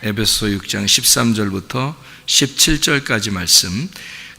에베소 6장 13절부터 17절까지 말씀.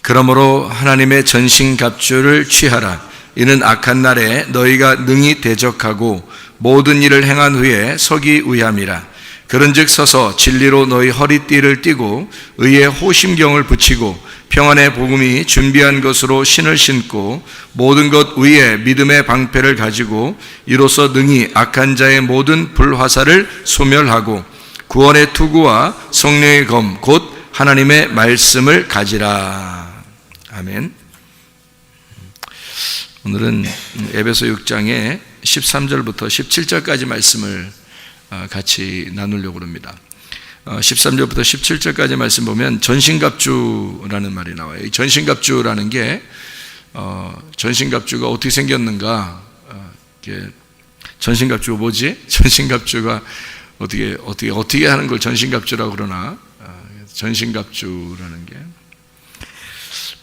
그러므로 하나님의 전신갑주를 취하라. 이는 악한 날에 너희가 능히 대적하고 모든 일을 행한 후에 서기 위함이라. 그런즉 서서 진리로 너희 허리띠를 띠고 의의 호심경을 붙이고 평안의 복음이 준비한 것으로 신을 신고 모든 것 위에 믿음의 방패를 가지고 이로써 능히 악한 자의 모든 불화살을 소멸하고 구원의 투구와 성령의 검 곧 하나님의 말씀을 가지라. 아멘. 오늘은 에베소 6장의 13절부터 17절까지 말씀을 같이 나누려고 합니다. 13절부터 17절까지 말씀 보면 전신갑주라는 말이 나와요. 이 전신갑주라는 게 전신갑주가 어떻게 생겼는가? 전신갑주가 뭐지? 전신갑주가 어떻게 하는 걸 전신갑주라고 그러나? 전신갑주라는 게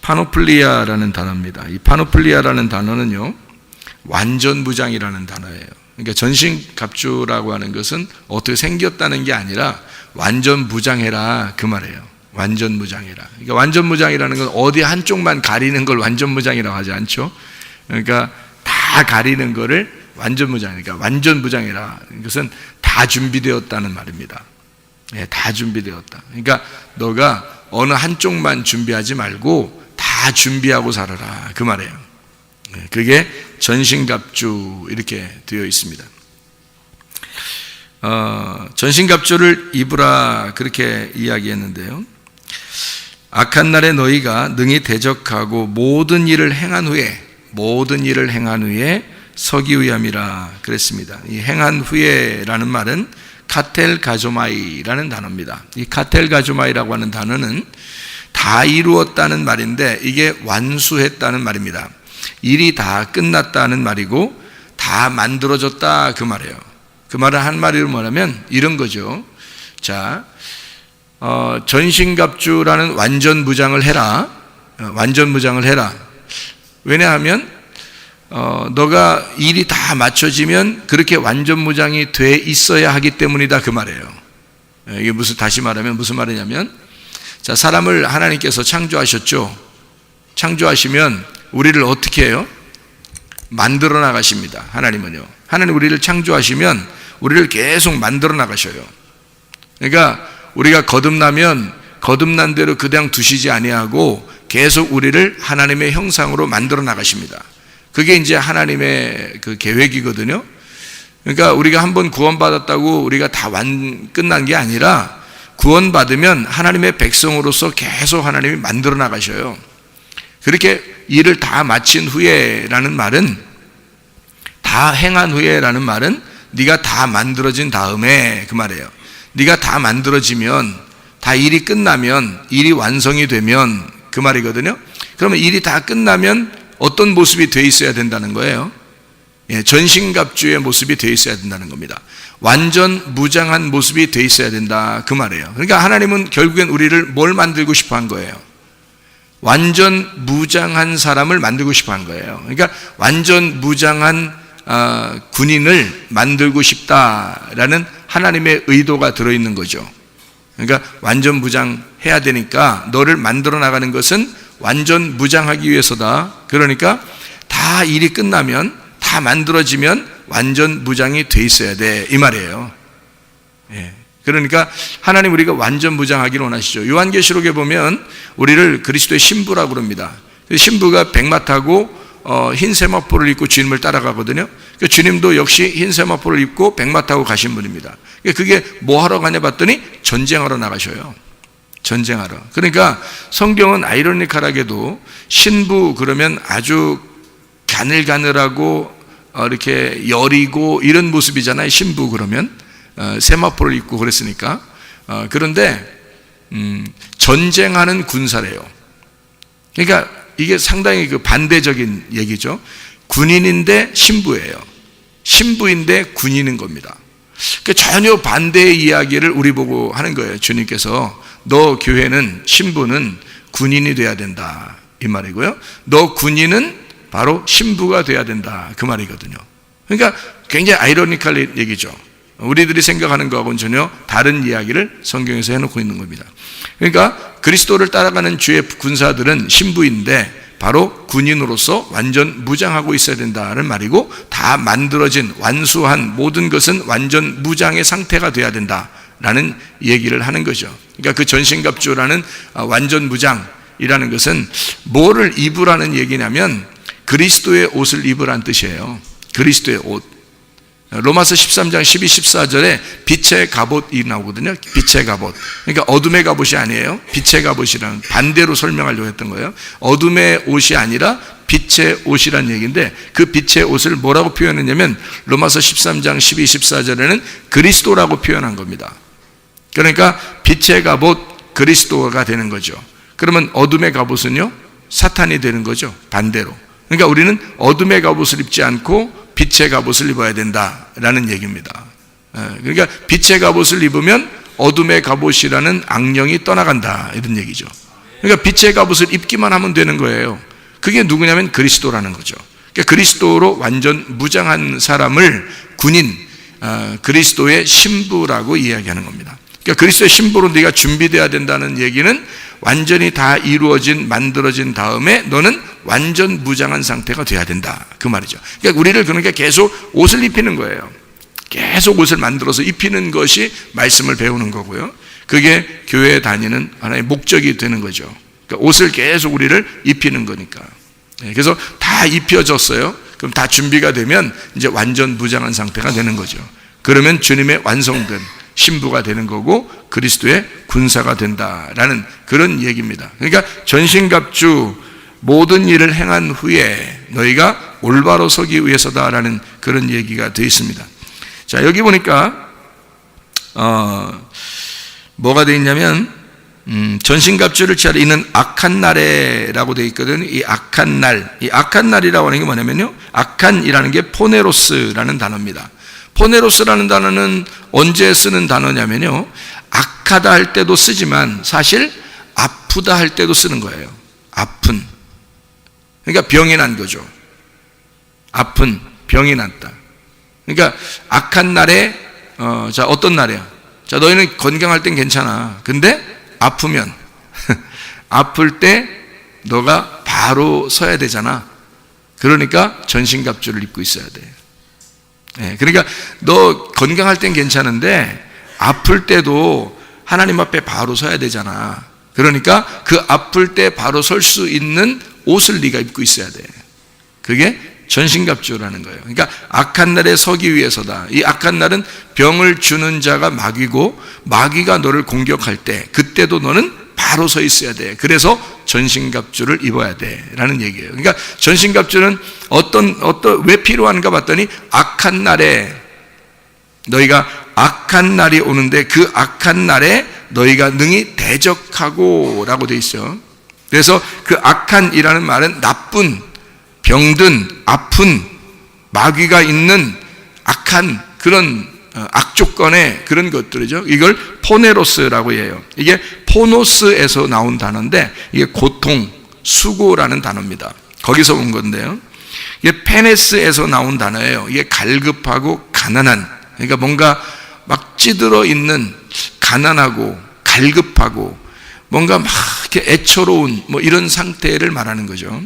파노플리아라는 단어입니다. 이 파노플리아라는 단어는요, 완전무장이라는 단어예요. 그러니까 전신갑주라고 하는 것은 어떻게 생겼다는 게 아니라 완전무장해라 그 말이에요. 완전무장해라. 그러니까 완전무장이라는 건 어디 한쪽만 가리는 걸 완전무장이라고 하지 않죠. 그러니까 다 가리는 거를 완전무장이니까 완전무장해라. 이것은 다 준비되었다는 말입니다. 네, 다 준비되었다. 그러니까 너가 어느 한쪽만 준비하지 말고 다 준비하고 살아라 그 말이에요. 그게 전신갑주 이렇게 되어 있습니다. 전신갑주를 입으라 그렇게 이야기했는데요. 악한 날에 너희가 능히 대적하고 모든 일을 행한 후에 서기 위함이라 그랬습니다. 이 행한 후에라는 말은 카텔가조마이라는 단어입니다. 이 카텔가조마이라고 하는 단어는 다 이루었다는 말인데 이게 완수했다는 말입니다. 일이 다 끝났다는 말이고 다 만들어졌다 그 말이에요. 그 말을 한마디로 말하면 이런 거죠. 자, 전신갑주라는 완전무장을 해라. 완전무장을 해라. 왜냐하면 너가 일이 다 맞춰지면 그렇게 완전무장이 돼 있어야 하기 때문이다 그 말이에요. 이게 다시 말하면 무슨 말이냐면, 자, 사람을 하나님께서 창조하셨죠. 창조하시면 우리를 어떻게 해요? 만들어 나가십니다. 하나님은요. 하나님 우리를 창조하시면 우리를 계속 만들어 나가셔요. 그러니까 우리가 거듭나면 거듭난 대로 그냥 두시지 아니하고 계속 우리를 하나님의 형상으로 만들어 나가십니다. 그게 이제 하나님의 그 계획이거든요. 그러니까 우리가 한번 구원받았다고 우리가 다 끝난 게 아니라 구원받으면 하나님의 백성으로서 계속 하나님이 만들어 나가셔요. 그렇게 일을 다 마친 후에라는 말은, 다 행한 후에라는 말은 네가 다 만들어진 다음에 그 말이에요. 네가 다 만들어지면, 다 일이 끝나면, 일이 완성이 되면 그 말이거든요. 그러면 일이 다 끝나면 어떤 모습이 돼 있어야 된다는 거예요? 전신갑주의 모습이 돼 있어야 된다는 겁니다. 완전 무장한 모습이 돼 있어야 된다 그 말이에요. 그러니까 하나님은 결국엔 우리를 뭘 만들고 싶어 한 거예요? 완전 무장한 사람을 만들고 싶어 한 거예요. 그러니까 완전 무장한 군인을 만들고 싶다라는 하나님의 의도가 들어있는 거죠. 그러니까 완전 무장해야 되니까 너를 만들어 나가는 것은 완전 무장하기 위해서다. 그러니까 다 일이 끝나면, 다 만들어지면 완전 무장이 돼 있어야 돼 이 말이에요. 그러니까 하나님 우리가 완전 무장하기를 원하시죠. 요한계시록에 보면 우리를 그리스도의 신부라고 그럽니다. 신부가 백마 타고 흰 세마포를 입고 주님을 따라가거든요. 주님도 역시 흰 세마포를 입고 백마 타고 가신 분입니다. 그게 뭐 하러 가냐 봤더니 전쟁하러 나가셔요. 전쟁하러. 그러니까 성경은 아이러니컬하게도 신부 그러면 아주 가늘가늘하고 이렇게 여리고 이런 모습이잖아요. 신부 그러면 세마포를 입고 그랬으니까. 그런데 전쟁하는 군사래요. 그러니까 이게 상당히 그 반대적인 얘기죠. 군인인데 신부예요. 신부인데 군인인 겁니다. 그러니까 전혀 반대의 이야기를 우리 보고 하는 거예요. 주님께서 너 교회는, 신부는 군인이 돼야 된다 이 말이고요. 너 군인은 바로 신부가 돼야 된다 그 말이거든요. 그러니까 굉장히 아이러니컬 얘기죠. 우리들이 생각하는 것하고는 전혀 다른 이야기를 성경에서 해놓고 있는 겁니다. 그러니까 그리스도를 따라가는 주의 군사들은 신부인데 바로 군인으로서 완전 무장하고 있어야 된다는 말이고, 다 만들어진 완수한 모든 것은 완전 무장의 상태가 돼야 된다라는 얘기를 하는 거죠. 그러니까 그 전신갑주라는 완전 무장이라는 것은 뭐를 입으라는 얘기냐면 그리스도의 옷을 입으라는 뜻이에요. 그리스도의 옷. 로마서 13장 12, 14절에 빛의 갑옷이 나오거든요. 빛의 갑옷. 그러니까 어둠의 갑옷이 아니에요. 빛의 갑옷이라는, 반대로 설명하려고 했던 거예요. 어둠의 옷이 아니라 빛의 옷이란 얘기인데, 그 빛의 옷을 뭐라고 표현했냐면 로마서 13장 12, 14절에는 그리스도라고 표현한 겁니다. 그러니까 빛의 갑옷 그리스도가 되는 거죠. 그러면 어둠의 갑옷은요, 사탄이 되는 거죠. 반대로. 그러니까 우리는 어둠의 갑옷을 입지 않고 빛의 갑옷을 입어야 된다라는 얘기입니다. 그러니까 빛의 갑옷을 입으면 어둠의 갑옷이라는 악령이 떠나간다, 이런 얘기죠. 그러니까 빛의 갑옷을 입기만 하면 되는 거예요. 그게 누구냐면 그리스도라는 거죠. 그러니까 그리스도로 완전 무장한 사람을 군인, 그리스도의 신부라고 이야기하는 겁니다. 그러니까 그리스도의 신부로 네가 준비되어야 된다는 얘기는 완전히 다 이루어진, 만들어진 다음에 너는 완전 무장한 상태가 돼야 된다, 그 말이죠. 그러니까 우리를 그러니까 계속 옷을 입히는 거예요. 계속 옷을 만들어서 입히는 것이 말씀을 배우는 거고요. 그게 교회에 다니는 하나의 목적이 되는 거죠. 그러니까 옷을 계속 우리를 입히는 거니까. 그래서 다 입혀졌어요. 그럼 다 준비가 되면 이제 완전 무장한 상태가 되는 거죠. 그러면 주님의 완성된 신부가 되는 거고 그리스도의 군사가 된다라는 그런 얘기입니다. 그러니까 전신갑주 모든 일을 행한 후에 너희가 올바로 서기 위해서다라는 그런 얘기가 되어 있습니다. 자, 여기 보니까 뭐가 되어 있냐면 전신갑주를 취하러 있는 악한 날에라고 되어 있거든요. 이 악한 날, 이 악한 날이라고 하는 게 뭐냐면요, 악한이라는 게 포네로스라는 단어입니다. 포네로스라는 단어는 언제 쓰는 단어냐면요, 악하다 할 때도 쓰지만 사실 아프다 할 때도 쓰는 거예요. 아픈. 그러니까 병이 난 거죠. 아픈, 병이 났다. 그러니까 악한 날에 자, 어떤 날이야? 자, 너희는 건강할 땐 괜찮아. 근데 아프면 아플 때 너가 바로 서야 되잖아. 그러니까 전신갑주를 입고 있어야 돼. 그러니까 너 건강할 땐 괜찮은데 아플 때도 하나님 앞에 바로 서야 되잖아. 그러니까 그 아플 때 바로 설 수 있는 옷을 네가 입고 있어야 돼. 그게 전신갑주라는 거예요. 그러니까 악한 날에 서기 위해서다. 이 악한 날은 병을 주는 자가 마귀고 마귀가 너를 공격할 때 그때도 너는 바로 서 있어야 돼. 그래서 전신갑주를 입어야 돼 라는 얘기예요. 그러니까 전신갑주는 왜 필요한가 봤더니 악한 날에 너희가 악한 날이 오는데 그 악한 날에 너희가 능히 대적하고 라고 돼 있어요. 그래서 그 악한이라는 말은 나쁜, 병든, 아픈, 마귀가 있는 악한 그런 악조건의 그런 것들이죠. 이걸 포네로스라고 해요. 이게 포노스에서 나온 단어인데 이게 고통, 수고라는 단어입니다. 거기서 온 건데요. 이게 페네스에서 나온 단어예요. 이게 갈급하고 가난한, 그러니까 뭔가 막 찌들어 있는, 가난하고 갈급하고 뭔가 막 이렇게 애처로운 뭐 이런 상태를 말하는 거죠.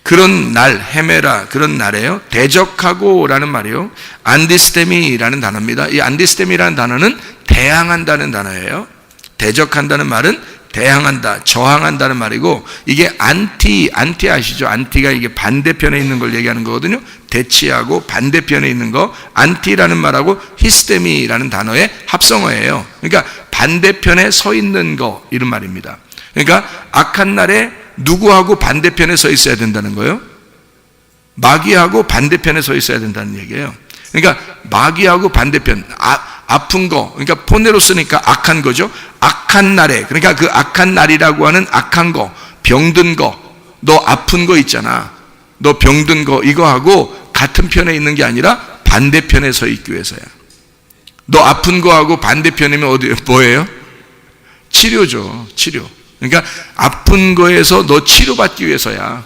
그런 날, 헤메라, 그런 날에요. 대적하고 라는 말이요. 안디스테미라는 단어입니다. 이 안디스테미라는 단어는 대항한다는 단어예요. 대적한다는 말은 대항한다, 저항한다는 말이고, 이게 안티 아시죠? 안티가 이게 반대편에 있는 걸 얘기하는 거거든요. 대치하고 반대편에 있는 거, 안티라는 말하고 히스테미라는 단어의 합성어예요. 그러니까 반대편에 서 있는 거, 이런 말입니다. 그러니까 악한 날에 누구하고 반대편에 서 있어야 된다는 거예요? 마귀하고 반대편에 서 있어야 된다는 얘기예요. 그러니까 마귀하고 반대편, 아픈 거, 그러니까 포네로스니까 악한 거죠. 악한 날에, 그러니까 그 악한 날이라고 하는 악한 거, 병든 거, 너 아픈 거 있잖아, 너 병든 거, 이거하고 같은 편에 있는 게 아니라 반대편에 서 있기 위해서야. 너 아픈 거하고 반대편이면 어디, 뭐예요? 치료죠. 치료. 그러니까 아픈 거에서 너 치료받기 위해서야.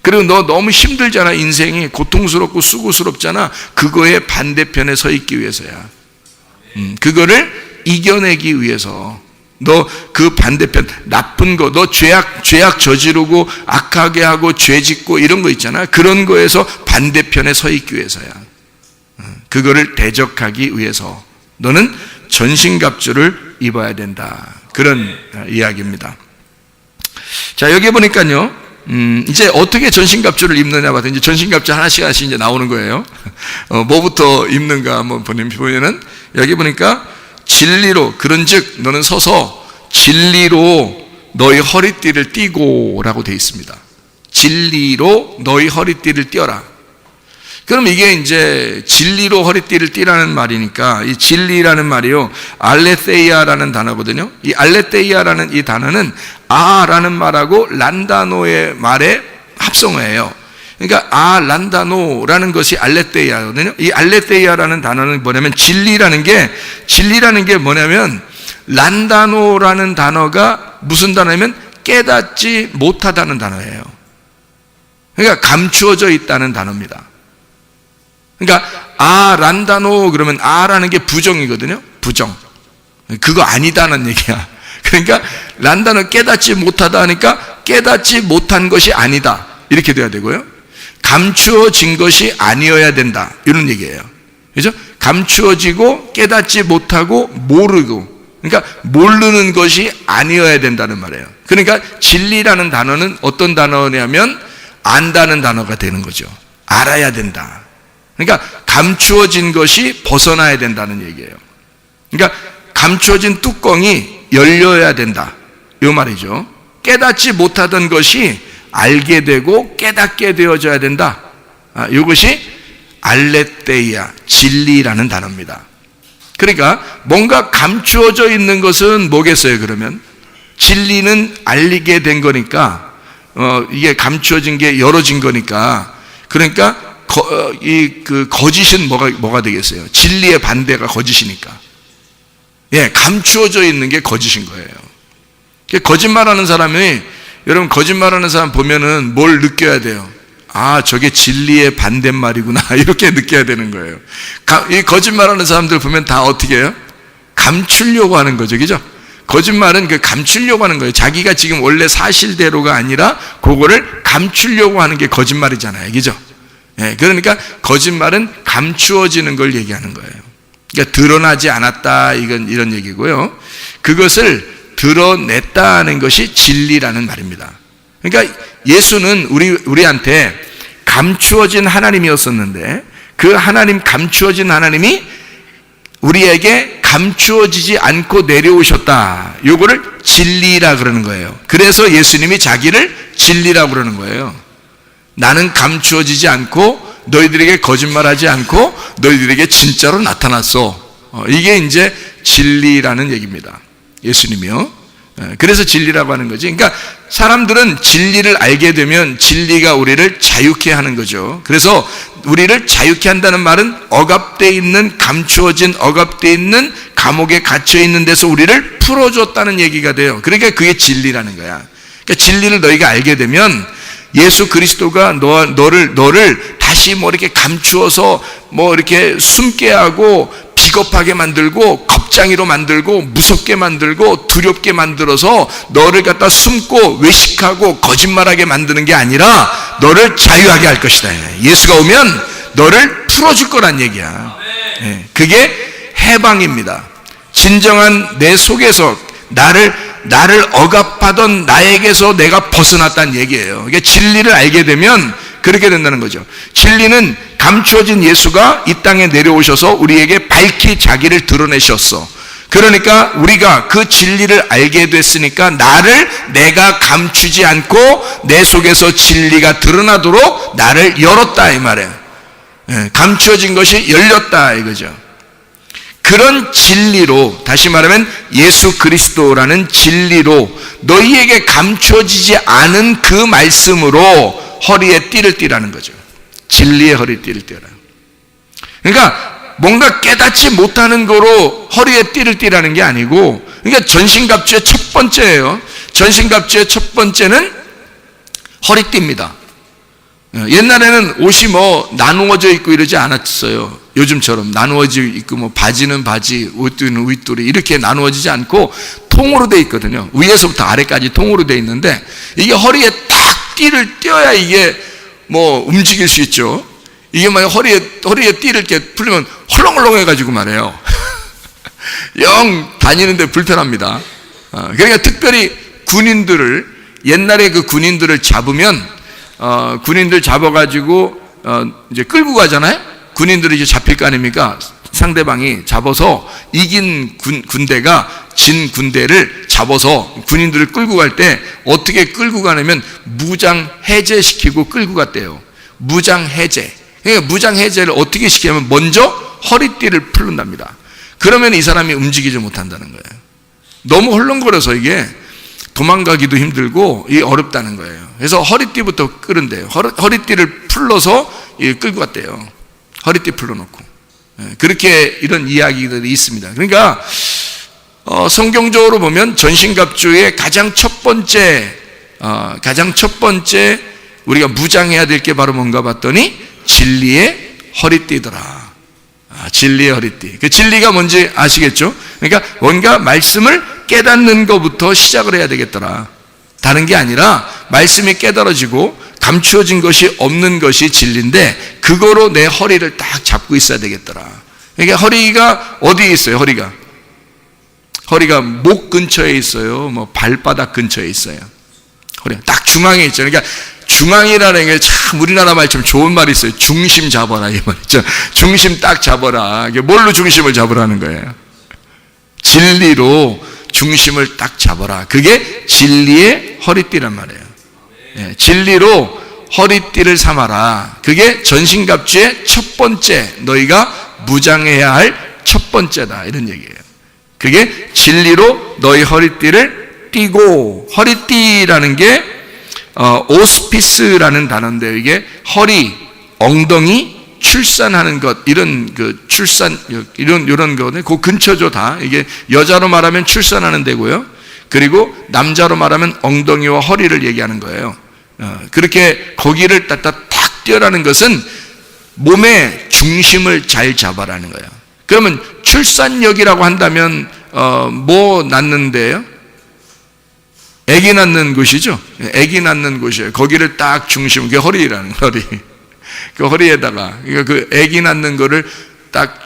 그리고 너 너무 힘들잖아. 인생이 고통스럽고 수고스럽잖아. 그거의 반대편에 서 있기 위해서야. 그거를 이겨내기 위해서. 너 그 반대편 나쁜 거, 너 죄악 저지르고 악하게 하고 죄 짓고 이런 거 있잖아. 그런 거에서 반대편에 서 있기 위해서야. 그거를 대적하기 위해서 너는 전신갑주를 입어야 된다. 그런 이야기입니다. 자, 여기 보니까요, 이제 어떻게 전신갑주를 입느냐 봤더니 이제 전신갑주 하나씩 이제 나오는 거예요. 뭐부터 입는가 한번 보면은 여기 보니까 진리로, 그런즉 너는 서서 진리로 너희 허리띠를 띠고 라고 되어 있습니다. 진리로 너희 허리띠를 띠어라. 그럼 이게 이제 진리로 허리띠를 띠라는 말이니까 이 진리라는 말이요, 알레테이아라는 단어거든요. 이 알레테이아라는 이 단어는 아라는 말하고 란다노의 말의 합성어예요. 그러니까 란다노라는 것이 알레테이아거든요. 이 알레테이아라는 단어는 뭐냐면 진리라는 게 뭐냐면 란다노라는 단어가 무슨 단어냐면 깨닫지 못하다는 단어예요. 그러니까 감추어져 있다는 단어입니다. 그러니까 란다노 그러면 라는 게 부정이거든요. 부정. 그거 아니다는 얘기야. 그러니까 란다노 깨닫지 못하다 하니까 깨닫지 못한 것이 아니다. 이렇게 돼야 되고요. 감추어진 것이 아니어야 된다. 이런 얘기예요. 그죠? 감추어지고 깨닫지 못하고 모르고, 그러니까 모르는 것이 아니어야 된다는 말이에요. 그러니까 진리라는 단어는 어떤 단어냐면 안다는 단어가 되는 거죠. 알아야 된다. 그러니까 감추어진 것이 벗어나야 된다는 얘기예요. 그러니까 감추어진 뚜껑이 열려야 된다. 이 말이죠. 깨닫지 못하던 것이 알게 되고 깨닫게 되어져야 된다. 이것이 알레테이아, 진리라는 단어입니다. 그러니까 뭔가 감추어져 있는 것은 뭐겠어요, 그러면? 진리는 알리게 된 거니까, 이게 감추어진 게 열어진 거니까, 그러니까, 거짓은 뭐가 되겠어요? 진리의 반대가 거짓이니까. 예, 감추어져 있는 게 거짓인 거예요. 거짓말하는 사람이, 여러분, 거짓말하는 사람 보면은 뭘 느껴야 돼요? 저게 진리의 반대말이구나. 이렇게 느껴야 되는 거예요. 이 거짓말하는 사람들 보면 다 어떻게 해요? 감추려고 하는 거죠. 그죠? 거짓말은 감추려고 하는 거예요. 자기가 지금 원래 사실대로가 아니라 그거를 감추려고 하는 게 거짓말이잖아요. 그죠? 예, 그러니까 거짓말은 감추어지는 걸 얘기하는 거예요. 그러니까 드러나지 않았다. 이런 얘기고요. 그것을 드러냈다는 것이 진리라는 말입니다. 그러니까 예수는 우리한테 감추어진 하나님이었었는데 그 하나님, 감추어진 하나님이 우리에게 감추어지지 않고 내려오셨다. 요거를 진리라 그러는 거예요. 그래서 예수님이 자기를 진리라고 그러는 거예요. 나는 감추어지지 않고 너희들에게 거짓말하지 않고 너희들에게 진짜로 나타났어. 이게 이제 진리라는 얘기입니다. 예수님이요. 그래서 진리라고 하는 거지. 그러니까 사람들은 진리를 알게 되면 진리가 우리를 자유케 하는 거죠. 그래서 우리를 자유케 한다는 말은 억압되어 있는, 감추어진, 억압되어 있는, 감옥에 갇혀 있는 데서 우리를 풀어줬다는 얘기가 돼요. 그러니까 그게 진리라는 거야. 그러니까 진리를 너희가 알게 되면 예수 그리스도가 너를 다시 이렇게 감추어서 이렇게 숨게 하고 비겁하게 만들고 겁장이로 만들고 무섭게 만들고 두렵게 만들어서 너를 갖다 숨고 외식하고 거짓말하게 만드는 게 아니라 너를 자유하게 할 것이다. 예수가 오면 너를 풀어줄 거란 얘기야. 그게 해방입니다. 진정한 내 속에서 나를 억압하던 나에게서 내가 벗어났다는 얘기예요. 이게 진리를 알게 되면 그렇게 된다는 거죠. 진리는 감추어진 예수가 이 땅에 내려오셔서 우리에게 밝히 자기를 드러내셨어. 그러니까 우리가 그 진리를 알게 됐으니까 내가 감추지 않고 내 속에서 진리가 드러나도록 나를 열었다 이 말이에요. 감추어진 것이 열렸다 이거죠. 그런 진리로, 다시 말하면 예수 그리스도라는 진리로 너희에게 감추어지지 않은 그 말씀으로 허리에 띠를 띠라는 거죠. 진리의 허리띠를 띠라. 그러니까 뭔가 깨닫지 못하는 거로 허리에 띠를 띠라는 게 아니고, 그러니까 전신갑주의 첫 번째예요. 전신갑주의 첫 번째는 허리띠입니다. 옛날에는 옷이 뭐 나누어져 있고 이러지 않았어요. 요즘처럼 나누어져 있고 뭐 바지는 바지, 윗도리는 윗도리 이렇게 나누어지지 않고 통으로 돼 있거든요. 위에서부터 아래까지 통으로 돼 있는데 이게 허리에 딱 띠를 띄어야 이게 뭐 움직일 수 있죠. 이게 막 허리에 띠를 이렇게 풀리면 헐렁헐렁해가지고 말해요. 영 다니는데 불편합니다. 그러니까 특별히 군인들을 옛날에 그 군인들을 잡으면 군인들 잡아가지고 이제 끌고 가잖아요. 군인들이 이제 잡힐 거 아닙니까? 상대방이 잡아서 이긴 군대가 진 군대를 잡아서 군인들을 끌고 갈 때 어떻게 끌고 가냐면 무장 해제시키고 끌고 갔대요. 무장 해제. 그러니까 무장 해제를 어떻게 시키냐면 먼저 허리띠를 풀른답니다. 그러면 이 사람이 움직이지 못한다는 거예요. 너무 헐렁거려서 이게 도망가기도 힘들고 이게 어렵다는 거예요. 그래서 허리띠부터 끄른대요. 허리띠를 풀러서 끌고 갔대요. 허리띠 풀러놓고. 그렇게 이런 이야기들이 있습니다. 그러니까 성경적으로 보면 전신갑주의 가장 첫 번째 우리가 무장해야 될 게 바로 뭔가 봤더니 진리의 허리띠더라. 진리의 허리띠. 그 진리가 뭔지 아시겠죠? 그러니까 뭔가 말씀을 깨닫는 것부터 시작을 해야 되겠더라. 다른 게 아니라 말씀이 깨달아지고 감추어진 것이 없는 것이 진리인데 그거로 내 허리를 딱 잡고 있어야 되겠더라. 그러니까 허리가 어디에 있어요? 허리가 목 근처에 있어요. 뭐 발바닥 근처에 있어요. 허리가 딱 중앙에 있죠. 그러니까 중앙이라는 게 참 우리나라 말처럼 좋은 말이 있어요. 중심 잡아라 이 말이죠. 중심 딱 잡아라. 이게 뭘로 중심을 잡으라는 거예요? 진리로 중심을 딱 잡아라. 그게 진리의 허리띠란 말이에요. 진리로 허리띠를 삼아라. 그게 전신갑주의 첫 번째 너희가 무장해야 할 첫 번째다 이런 얘기예요. 그게 진리로 너희 허리띠를 띠고 허리띠라는 게 오스피스라는 단어인데요. 이게 허리, 엉덩이, 출산하는 것 이런 그 출산 이런 거는 그 근처죠 다. 이게 여자로 말하면 출산하는 데고요. 그리고 남자로 말하면 엉덩이와 허리를 얘기하는 거예요. 그렇게 거기를 딱 띄어라는 것은 몸의 중심을 잘 잡아라는 거예요. 그러면 출산역이라고 한다면 뭐 낳는데요? 아기 낳는 곳이죠. 아기 낳는 곳이에요. 거기를 딱 중심, 그게 허리라는 허리. 그 허리에다가 그러니까 그 아기 낳는 거를 딱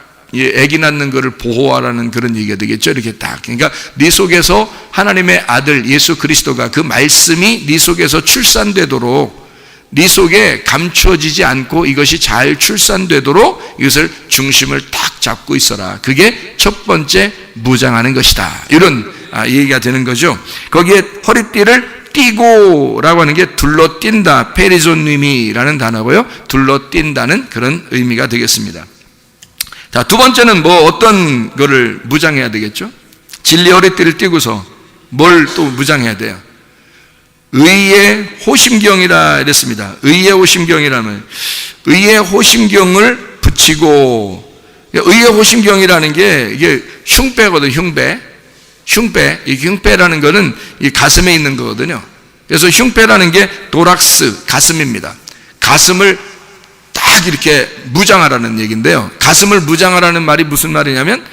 아기 낳는 거를 보호하라는 그런 얘기가 되겠죠. 이렇게 딱. 그러니까 네 속에서 하나님의 아들 예수 그리스도가 그 말씀이 네 속에서 출산되도록 네 속에 감추어지지 않고 이것이 잘 출산되도록 이것을 중심을 딱 잡고 있어라. 그게 첫 번째 무장하는 것이다. 이런 얘기가 되는 거죠. 거기에 허리띠를 띠고라고 하는 게 둘러띈다. 페리존님이라는 단어고요. 둘러띈다는 그런 의미가 되겠습니다. 자, 두 번째는 뭐 어떤 거를 무장해야 되겠죠? 진리 허리띠를 띠고서 뭘 또 무장해야 돼요? 의의 호심경이라 이랬습니다. 의의 호심경이라면 의의 호심경을 붙이고, 의의 호심경이라는 게 이게 흉배거든요. 흉배. 이 흉배라는 거는 이 가슴에 있는 거거든요. 그래서 흉배라는 게 도락스, 가슴입니다. 가슴을 딱 이렇게 무장하라는 얘기인데요. 가슴을 무장하라는 말이 무슨 말이냐면,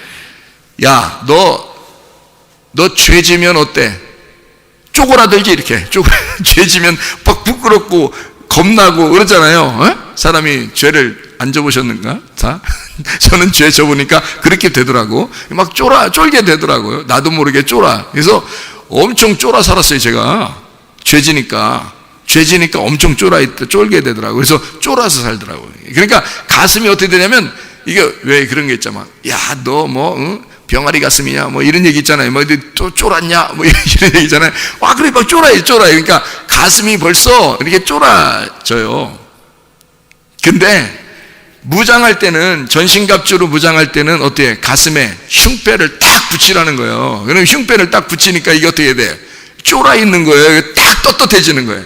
야, 너 죄지면 어때? 쪼그라들지 이렇게. 죄지면 막 부끄럽고 겁나고 그러잖아요. 사람이 죄를 안 져보셨는가? 자, 저는 죄 져보니까 그렇게 되더라고. 막 쫄게 되더라고요. 나도 모르게 쫄아. 그래서 엄청 쫄아 살았어요, 제가. 죄지니까 엄청 쫄게 되더라고요. 그래서 쫄아서 살더라고요. 그러니까 가슴이 어떻게 되냐면, 이게 왜 그런 게 있잖아. 야, 너 뭐, 병아리 가슴이냐? 뭐 이런 얘기 있잖아요. 뭐 또 쫄았냐? 뭐 이런 얘기 있잖아요. 와, 그래, 막 쫄아요. 그러니까 가슴이 벌써 이렇게 쫄아져요. 근데 무장할 때는, 전신갑주로 무장할 때는 어때요? 가슴에 흉배를 딱 붙이라는 거예요. 그럼 흉배를 딱 붙이니까 이게 어떻게 돼? 쫄아 있는 거예요. 딱 떳떳해지는 거예요.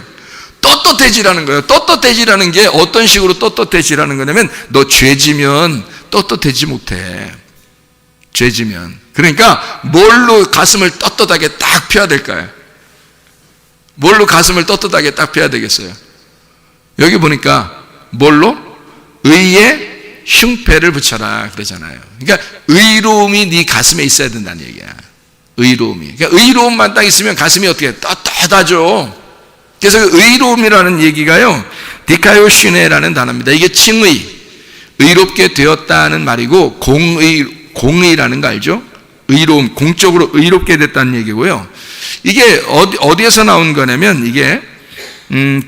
떳떳해지라는 거예요. 떳떳해지라는 게 어떤 식으로 떳떳해지라는 거냐면, 너 죄지면 떳떳해지 못해. 죄지면. 그러니까 뭘로 가슴을 떳떳하게 딱 펴야 될까요? 뭘로 가슴을 떳떳하게 딱 펴야 되겠어요? 여기 보니까 뭘로? 의에 흉패를 붙여라 그러잖아요. 그러니까 의로움이 네 가슴에 있어야 된다는 얘기야. 의로움이. 그러니까 의로움만 딱 있으면 가슴이 어떻게 떳떳하죠. 그래서 그 의로움이라는 얘기가요, 디카요시네라는 단어입니다. 이게 칭의, 의롭게 되었다는 말이고, 공의라는 거 알죠? 의로움, 공적으로 의롭게 됐다는 얘기고요. 이게 어디에서 나온 거냐면, 이게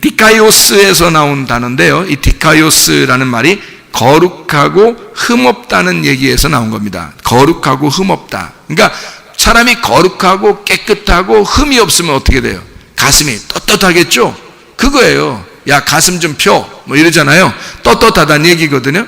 디카이오스에서 나온 단어인데요. 이 디카이오스라는 말이 거룩하고 흠없다는 얘기에서 나온 겁니다. 거룩하고 흠없다. 그러니까 사람이 거룩하고 깨끗하고 흠이 없으면 어떻게 돼요? 가슴이 떳떳하겠죠? 그거예요. 야, 가슴 좀 펴. 뭐 이러잖아요. 떳떳하다는 얘기거든요.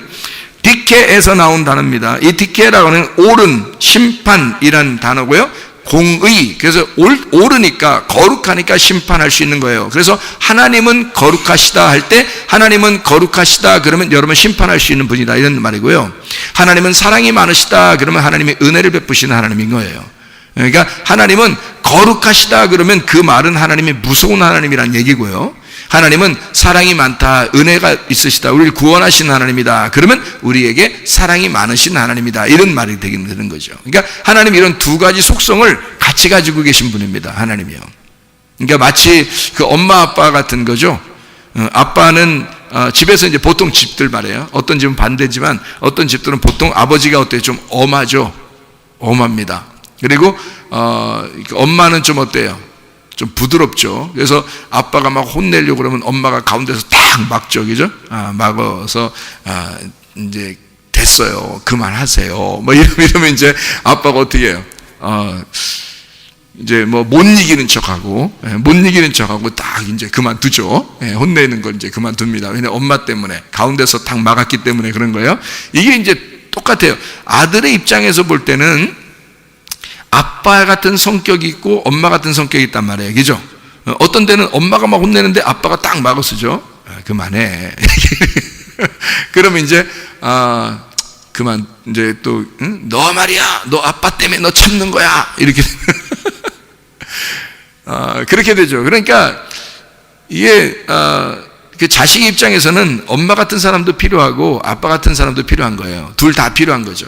디케에서 나온 단어입니다. 이 디케라고 하는 옳은, 심판이라는 단어고요. 공의, 그래서 옳으니까, 거룩하니까 심판할 수 있는 거예요. 그래서 하나님은 거룩하시다 할 때, 하나님은 거룩하시다 그러면 여러분 심판할 수 있는 분이다 이런 말이고요. 하나님은 사랑이 많으시다 그러면 하나님이 은혜를 베푸시는 하나님인 거예요. 그러니까 하나님은 거룩하시다 그러면 그 말은 하나님이 무서운 하나님이란 얘기고요. 하나님은 사랑이 많다, 은혜가 있으시다, 우리를 구원하시는 하나님이다 그러면 우리에게 사랑이 많으신 하나님이다 이런 말이 되는 거죠. 그러니까 하나님이 이런 두 가지 속성을 같이 가지고 계신 분입니다. 하나님이요. 그러니까 마치 그 엄마 아빠 같은 거죠. 아빠는 집에서 이제 보통 집들 말이에요. 어떤 집은 반대지만 어떤 집들은 보통 아버지가 어때요? 좀 엄하죠. 엄합니다. 그리고 엄마는 좀 어때요? 좀 부드럽죠. 그래서 아빠가 막 혼내려고 그러면 엄마가 가운데서 딱 막죠, 그죠? 막어서 이제 됐어요, 그만하세요. 뭐 이러면 이제 아빠가 어떻게 해요? 이제 뭐 못 이기는 척하고, 딱 이제 그만두죠. 혼내는 걸 이제 그만둡니다. 왜냐면 엄마 때문에, 가운데서 딱 막았기 때문에 그런 거예요. 이게 이제 똑같아요. 아들의 입장에서 볼 때는 아빠 같은 성격이 있고 엄마 같은 성격이 있단 말이에요. 그죠? 어떤 때는 엄마가 막 혼내는데 아빠가 딱 막아서죠. 그만해. 그러면 이제, 그만, 이제 또, 너 말이야. 너 아빠 때문에 너 참는 거야. 이렇게. 그렇게 되죠. 그러니까, 이게, 그 자식 입장에서는 엄마 같은 사람도 필요하고 아빠 같은 사람도 필요한 거예요. 둘 다 필요한 거죠.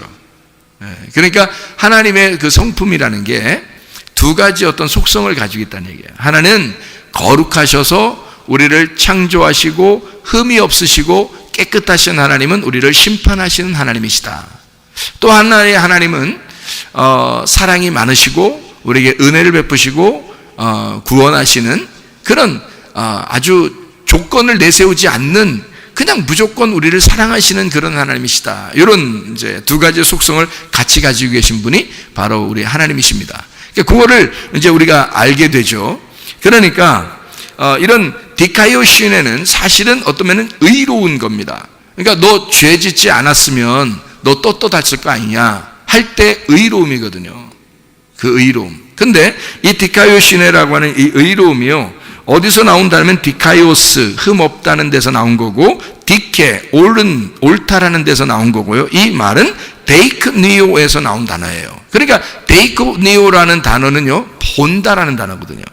그러니까 하나님의 그 성품이라는 게 두 가지 어떤 속성을 가지고 있다는 얘기예요. 하나는 거룩하셔서 우리를 창조하시고 흠이 없으시고 깨끗하신 하나님은 우리를 심판하시는 하나님이시다. 또 하나의 하나님은 사랑이 많으시고 우리에게 은혜를 베푸시고 구원하시는 그런 아주 조건을 내세우지 않는 그냥 무조건 우리를 사랑하시는 그런 하나님이시다. 이런 이제 두 가지 속성을 같이 가지고 계신 분이 바로 우리 하나님이십니다. 그거를 이제 우리가 알게 되죠. 그러니까 이런 디카이오시네는 사실은 어떤 면은 의로운 겁니다. 그러니까 너 죄 짓지 않았으면 너 떳떳했을 거 아니냐 할 때 의로움이거든요. 그 의로움. 근데 이 디카이오시네라고 하는 이 의로움이요, 어디서 나온다면 디카이오스, 흠 없다는 데서 나온 거고, 디케, 옳다라는 데서 나온 거고요. 이 말은 데이크니오에서 나온 단어예요. 그러니까 데이크니오라는 단어는요, 본다라는 단어거든요.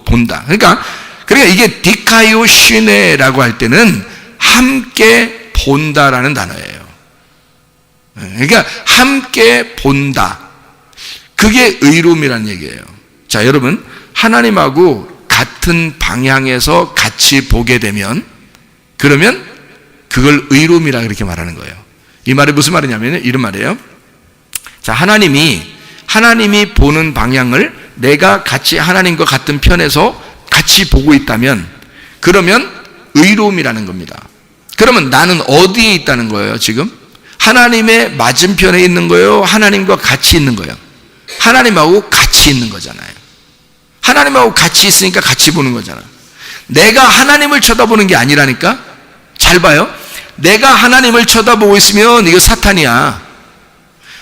본다. 그러니까 이게 디카이오시네라고 할 때는 함께 본다라는 단어예요. 그러니까 함께 본다. 그게 의로움이라는 얘기예요. 자, 여러분, 하나님하고 같은 방향에서 같이 보게 되면, 그러면 그걸 의로움이라 그렇게 말하는 거예요. 이 말이 무슨 말이냐면 이런 말이에요. 자, 하나님이 보는 방향을 내가 같이 하나님과 같은 편에서 같이 보고 있다면, 그러면 의로움이라는 겁니다. 그러면 나는 어디에 있다는 거예요, 지금? 하나님의 맞은편에 있는 거예요? 하나님과 같이 있는 거예요? 하나님하고 같이 있는 거잖아요. 하나님하고 같이 있으니까 같이 보는 거잖아. 내가 하나님을 쳐다보는 게 아니라니까. 잘 봐요. 내가 하나님을 쳐다보고 있으면 이거 사탄이야.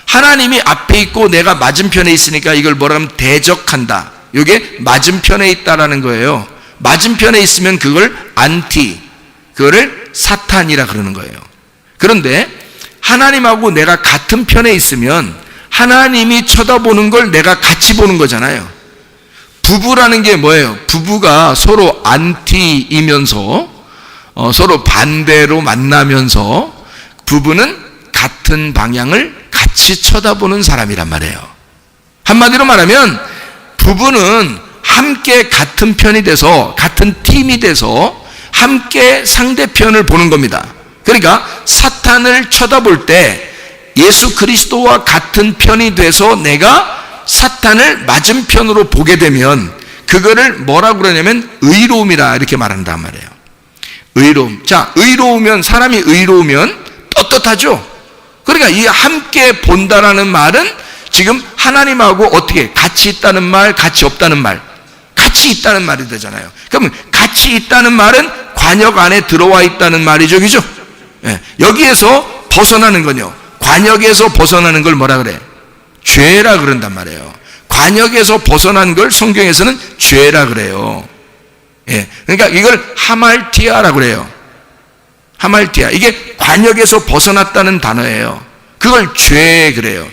하나님이 앞에 있고 내가 맞은편에 있으니까 이걸 뭐라 하면 대적한다. 이게 맞은편에 있다라는 거예요. 맞은편에 있으면 그걸 그거를 사탄이라 그러는 거예요. 그런데 하나님하고 내가 같은 편에 있으면 하나님이 쳐다보는 걸 내가 같이 보는 거잖아요. 부부라는 게 뭐예요? 부부가 서로 안티이면서 서로 반대로 만나면서 부부는 같은 방향을 같이 쳐다보는 사람이란 말이에요. 한마디로 말하면 부부는 함께 같은 편이 돼서, 같은 팀이 돼서 함께 상대편을 보는 겁니다. 그러니까 사탄을 쳐다볼 때 예수 그리스도와 같은 편이 돼서 내가 사탄을 맞은편으로 보게 되면 그거를 뭐라고 그러냐면 의로움이라 이렇게 말한단 말이에요. 의로움. 자, 의로우면, 사람이 의로우면 떳떳하죠? 그러니까 이 함께 본다라는 말은 지금 하나님하고 어떻게 같이 있다는 말, 같이 없다는 말, 같이 있다는 말이 되잖아요. 그러면 같이 있다는 말은 관역 안에 들어와 있다는 말이죠, 그죠? 예, 여기에서 벗어나는 건요, 관역에서 벗어나는 걸 뭐라 그래? 죄라 그런단 말이에요. 관역에서 벗어난 걸 성경에서는 죄라 그래요. 예, 그러니까 이걸 하말티아라고 그래요. 하말티아. 이게 관역에서 벗어났다는 단어예요. 그걸 죄 그래요.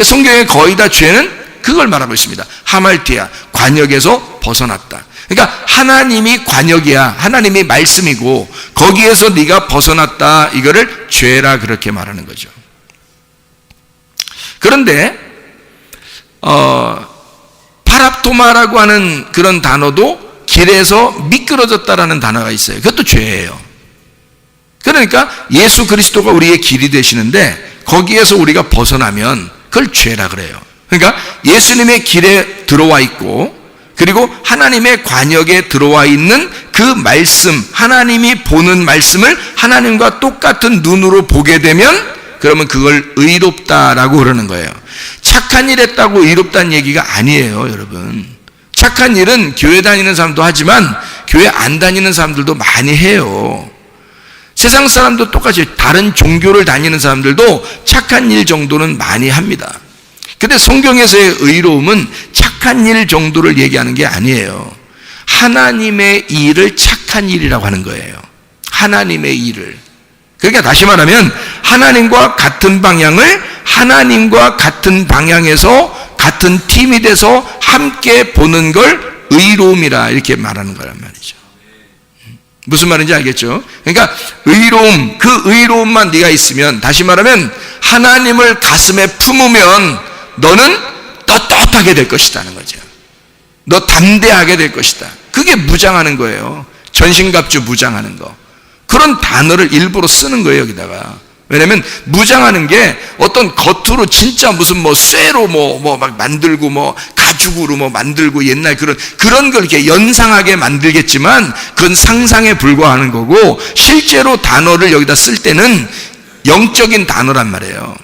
성경에 거의 다 죄는 그걸 말하고 있습니다. 하말티아. 관역에서 벗어났다. 그러니까 하나님이 관역이야. 하나님이 말씀이고 거기에서 네가 벗어났다. 이거를 죄라 그렇게 말하는 거죠. 그런데 파랍토마라고 하는 그런 단어도 길에서 미끄러졌다라는 단어가 있어요. 그것도 죄예요. 그러니까 예수 그리스도가 우리의 길이 되시는데 거기에서 우리가 벗어나면 그걸 죄라 그래요. 그러니까 예수님의 길에 들어와 있고 그리고 하나님의 관역에 들어와 있는 그 말씀, 하나님이 보는 말씀을 하나님과 똑같은 눈으로 보게 되면 그러면 그걸 의롭다라고 그러는 거예요. 착한 일 했다고 의롭다는 얘기가 아니에요, 여러분. 착한 일은 교회 다니는 사람도 하지만 교회 안 다니는 사람들도 많이 해요. 세상 사람도 똑같이 다른 종교를 다니는 사람들도 착한 일 정도는 많이 합니다. 근데 성경에서의 의로움은 착한 일 정도를 얘기하는 게 아니에요. 하나님의 일을 착한 일이라고 하는 거예요. 하나님의 일을. 그러니까 다시 말하면 하나님과 같은 방향을 하나님과 같은 방향에서 같은 팀이 돼서 함께 보는 걸 의로움이라 이렇게 말하는 거란 말이죠. 무슨 말인지 알겠죠? 그러니까 의로움, 그 의로움만 네가 있으면, 다시 말하면 하나님을 가슴에 품으면 너는 떳떳하게 될 것이라는 거죠. 너 담대하게 될 것이다. 그게 무장하는 거예요. 전신갑주 무장하는 거. 그런 단어를 일부러 쓰는 거예요, 여기다가. 왜냐면 무장하는 게 어떤 겉으로 진짜 무슨 뭐 쇠로 막 만들고 뭐 가죽으로 뭐 만들고 옛날 그런 걸 이렇게 연상하게 만들겠지만 그건 상상에 불과하는 거고 실제로 단어를 여기다 쓸 때는 영적인 단어란 말이에요.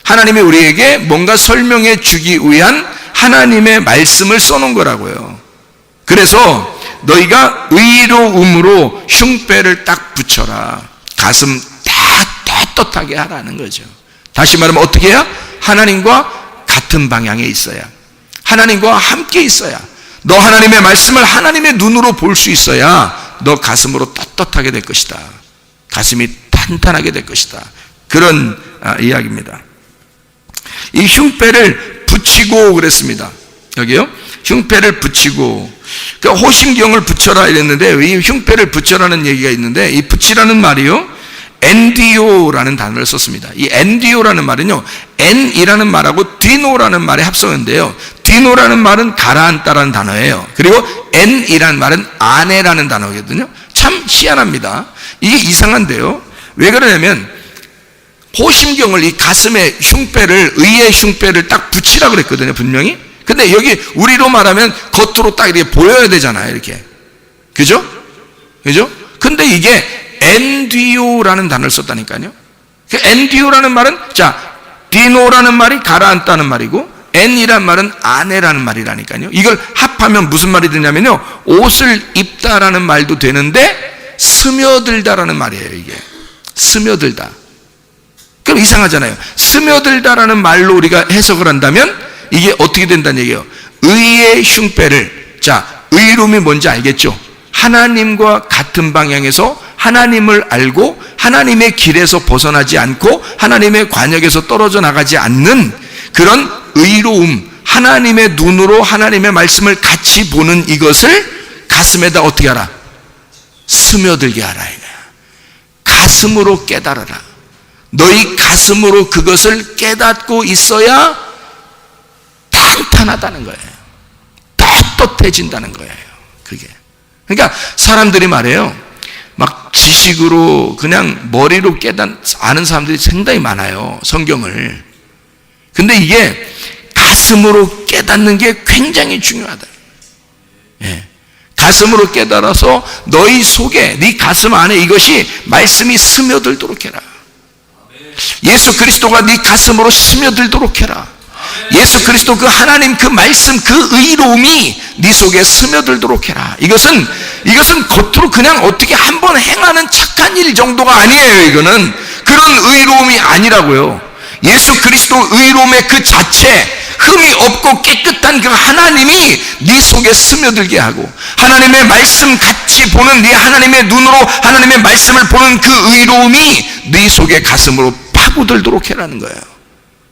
하나님이 우리에게 뭔가 설명해 주기 위한 하나님의 말씀을 써놓은 거라고요. 그래서 너희가 의로움으로 흉배를 딱 붙여라. 가슴 떳떳하게 하라는 거죠. 다시 말하면 어떻게 해야? 하나님과 같은 방향에 있어야, 하나님과 함께 있어야, 너 하나님의 말씀을 하나님의 눈으로 볼 수 있어야 너 가슴으로 떳떳하게 될 것이다. 가슴이 탄탄하게 될 것이다. 그런 이야기입니다. 이 흉배를 붙이고 그랬습니다. 여기요, 흉배를 붙이고, 그러니까 호심경을 붙여라 이랬는데 이 흉배를 붙여라는 얘기가 있는데 이 붙이라는 말이요, 엔디오라는 단어를 썼습니다. 이 엔디오라는 말은요, 엔이라는 말하고 디노라는 말의 합성인데요, 디노라는 말은 가라앉다라는 단어예요. 그리고 엔이라는 말은 아내라는 단어거든요. 참 희한합니다. 이게 이상한데요, 왜 그러냐면 호심경을, 이 가슴에 흉배를, 의의 흉배를 딱 붙이라 그랬거든요, 분명히. 근데 여기 우리로 말하면 겉으로 딱 이렇게 보여야 되잖아요, 이렇게. 그죠? 그죠? 근데 이게 엔디오라는 단어를 썼다니까요. 그 엔디오라는 말은, 자, 디노라는 말이 가라앉다는 말이고 엔이란 말은 아내라는 말이라니까요. 이걸 합하면 무슨 말이 되냐면요, 옷을 입다라는 말도 되는데 스며들다라는 말이에요. 이게 스며들다. 그럼 이상하잖아요. 스며들다라는 말로 우리가 해석을 한다면 이게 어떻게 된다는 얘기예요. 의의 흉배를, 자, 의로움이 뭔지 알겠죠? 하나님과 같은 방향에서 하나님을 알고 하나님의 길에서 벗어나지 않고 하나님의 관역에서 떨어져 나가지 않는 그런 의로움, 하나님의 눈으로 하나님의 말씀을 같이 보는 이것을 가슴에다 어떻게 하라? 스며들게 하라 이거야. 가슴으로 깨달아라. 너희 가슴으로 그것을 깨닫고 있어야 탄탄하다는 거예요. 떳떳해진다는 거예요. 그게. 그러니까 사람들이 말해요. 막 지식으로 그냥 머리로 아는 사람들이 상당히 많아요. 성경을. 근데 이게 가슴으로 깨닫는 게 굉장히 중요하다. 예. 가슴으로 깨달아서 너희 속에, 네 가슴 안에 이것이 말씀이 스며들도록 해라. 예수 그리스도가 네 가슴으로 스며들도록 해라. 예수 그리스도 그 하나님 그 말씀 그 의로움이 네 속에 스며들도록 해라. 이것은 겉으로 그냥 어떻게 한번 행하는 착한 일 정도가 아니에요. 이거는 그런 의로움이 아니라고요. 예수 그리스도 의로움의 그 자체, 흠이 없고 깨끗한 그 하나님이 네 속에 스며들게 하고, 하나님의 말씀 같이 보는 네 하나님의 눈으로 하나님의 말씀을 보는 그 의로움이 네 속에 가슴으로 파고들도록 해라는 거예요.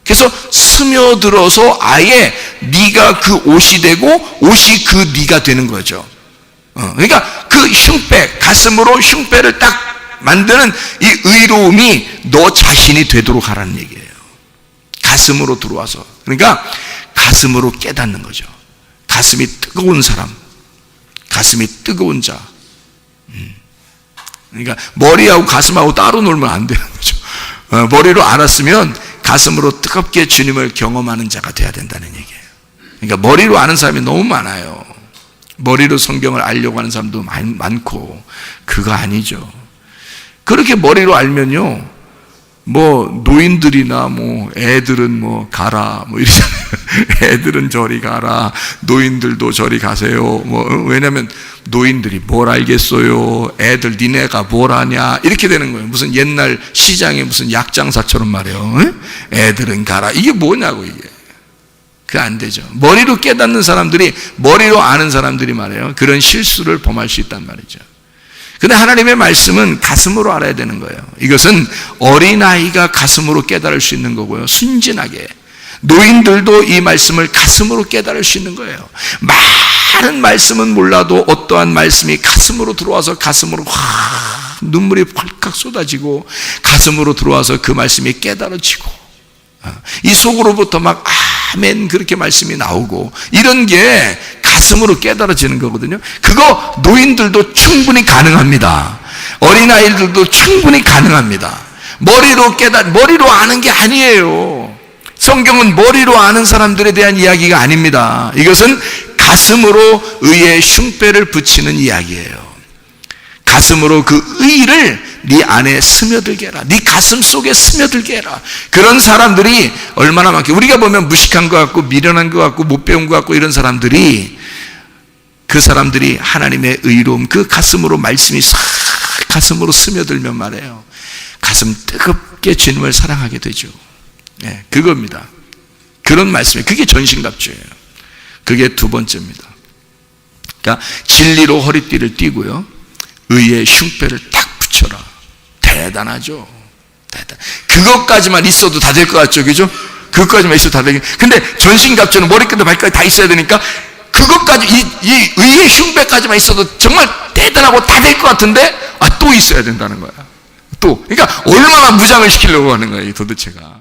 그래서 스며들어서 아예 네가 그 옷이 되고 옷이 그 네가 되는 거죠. 그러니까 그 흉배, 가슴으로 흉배를 딱 만드는 이 의로움이 너 자신이 되도록 하라는 얘기예요. 가슴으로 들어와서. 그러니까 가슴으로 깨닫는 거죠. 가슴이 뜨거운 사람, 가슴이 뜨거운 자. 그러니까 머리하고 가슴하고 따로 놀면 안 되는 거죠. 머리로 알았으면 가슴으로 뜨겁게 주님을 경험하는 자가 돼야 된다는 얘기예요. 그러니까 머리로 아는 사람이 너무 많아요. 머리로 성경을 알려고 하는 사람도 많고, 그거 아니죠. 그렇게 머리로 알면요, 뭐 노인들이나 뭐 애들은 뭐 가라 뭐 이러잖아요. 애들은 저리 가라, 노인들도 저리 가세요. 뭐 왜냐면 노인들이 뭘 알겠어요, 애들 니네가 뭘 아냐, 이렇게 되는 거예요. 무슨 옛날 시장에 무슨 약장사처럼 말이에요. 애들은 가라, 이게 뭐냐고. 이게 그 안 되죠. 머리로 깨닫는 사람들이, 머리로 아는 사람들이 말이에요, 그런 실수를 범할 수 있단 말이죠. 근데 하나님의 말씀은 가슴으로 알아야 되는 거예요. 이것은 어린아이가 가슴으로 깨달을 수 있는 거고요, 순진하게 노인들도 이 말씀을 가슴으로 깨달을 수 있는 거예요. 많은 말씀은 몰라도 어떠한 말씀이 가슴으로 들어와서 가슴으로 눈물이 펄컥 쏟아지고 가슴으로 들어와서 그 말씀이 깨달아지고, 이 속으로부터 막 아멘 그렇게 말씀이 나오고, 이런 게 가슴으로 깨달아지는 거거든요. 그거 노인들도 충분히 가능합니다. 어린아이들도 충분히 가능합니다. 머리로 아는 게 아니에요. 성경은 머리로 아는 사람들에 대한 이야기가 아닙니다. 이것은 가슴으로 의의 흉배를 붙이는 이야기예요. 가슴으로 그 의를 네 안에 스며들게 해라. 네 가슴 속에 스며들게 해라. 그런 사람들이 얼마나 많게, 우리가 보면 무식한 것 같고 미련한 것 같고 못 배운 것 같고 이런 사람들이, 그 사람들이 하나님의 의로움, 그 가슴으로 말씀이 싹 가슴으로 스며들면 말이에요, 가슴 뜨겁게 주님을 사랑하게 되죠. 네, 그겁니다. 그런 말씀이에요. 그게 전신갑주예요. 그게 두 번째입니다. 그러니까 진리로 허리띠를 띠고요, 의의 흉배를 딱 붙여라. 대단하죠. 그것까지만 있어도 다 될 것 같죠, 그죠? 그것까지만 있어도 다 되겠. 근데 전신갑주는 머리끝부터 발끝까지 다 있어야 되니까, 그것까지, 이 의의 흉배까지만 있어도 정말 대단하고 다 될 것 같은데, 또 있어야 된다는 거야. 또. 그러니까 얼마나 무장을 시키려고 하는 거야, 이 도대체가.